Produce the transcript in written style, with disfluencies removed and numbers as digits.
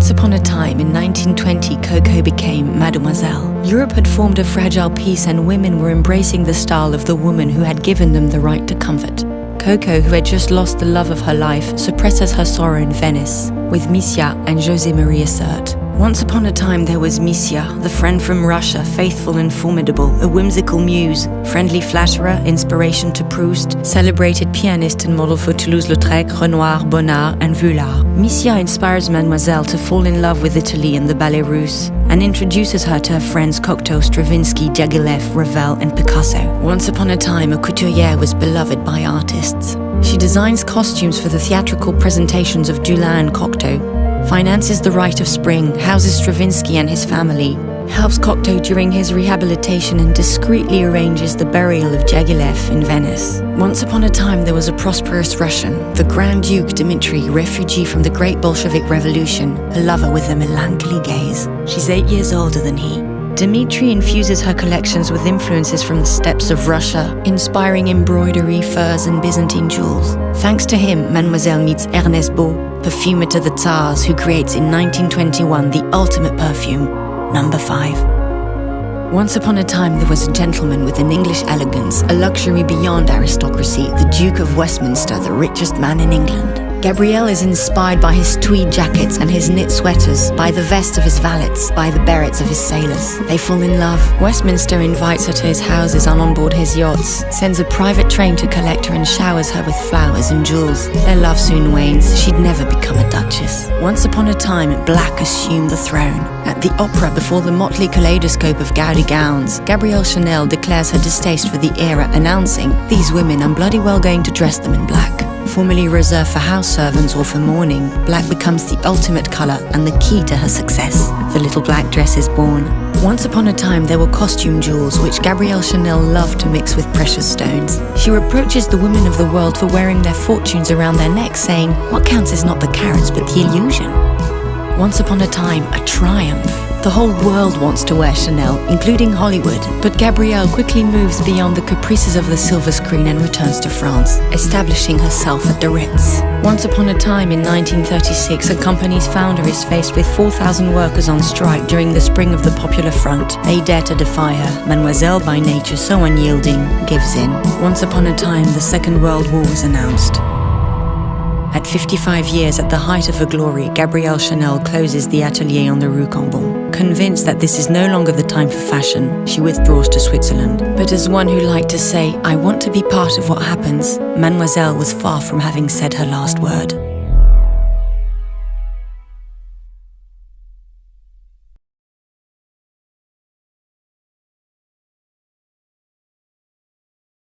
Once upon a time, in 1920, Coco became Mademoiselle. Europe had formed a fragile peace and women were embracing the style of the woman who had given them the right to comfort. Coco, who had just lost the love of her life, suppresses her sorrow in Venice, with Misia and José Maria Sert. Once upon a time there was Misia, the friend from Russia, faithful and formidable, a whimsical muse, friendly flatterer, inspiration to Proust, celebrated pianist and model for Toulouse-Lautrec, Renoir, Bonnard and Vuillard. Misia inspires Mademoiselle to fall in love with Italy and the ballet russe, and introduces her to her friends Cocteau, Stravinsky, Diaghilev, Ravel and Picasso. Once upon a time, a couturière was beloved by artists. She designs costumes for the theatrical presentations of Dulin and Cocteau, finances the Rite of Spring, houses Stravinsky and his family, helps Cocteau during his rehabilitation and discreetly arranges the burial of Diaghilev in Venice. Once upon a time there was a prosperous Russian, the Grand Duke Dmitri, refugee from the Great Bolshevik Revolution, a lover with a melancholy gaze. She's 8 years older than he. Dmitri infuses her collections with influences from the steppes of Russia, inspiring embroidery, furs and Byzantine jewels. Thanks to him, Mademoiselle meets Ernest Beau, perfumer to the Tsars, who creates in 1921 the ultimate perfume, No. 5. Once upon a time there was a gentleman with an English elegance, a luxury beyond aristocracy, the Duke of Westminster, the richest man in England. Gabrielle is inspired by his tweed jackets and his knit sweaters, by the vest of his valets, by the berets of his sailors. They fall in love. Westminster invites her to his houses and on board his yachts, sends a private train to collect her and showers her with flowers and jewels. Their love soon wanes. She'd never become a duchess. Once upon a time, black assumed the throne. At the opera, before the motley kaleidoscope of gaudy gowns, Gabrielle Chanel declares her distaste for the era, announcing, "These women, I'm bloody well going to dress them in black." Formerly reserved for house servants or for mourning, black becomes the ultimate color and the key to her success. The little black dress is born. Once upon a time there were costume jewels which Gabrielle Chanel loved to mix with precious stones. She reproaches the women of the world for wearing their fortunes around their necks, saying, "What counts is not the carats but the illusion." Once upon a time, a triumph. The whole world wants to wear Chanel, including Hollywood, but Gabrielle quickly moves beyond the caprices of the silver screen and returns to France, establishing herself at the Ritz. Once upon a time in 1936, a company's founder is faced with 4,000 workers on strike during the spring of the Popular Front. They dare to defy her. Mademoiselle, by nature so unyielding, gives in. Once upon a time, the Second World War was announced. At 55 years, at the height of her glory, Gabrielle Chanel closes the atelier on the Rue Cambon. Convinced that this is no longer the time for fashion, she withdraws to Switzerland. But as one who liked to say, "I want to be part of what happens," Mademoiselle was far from having said her last word.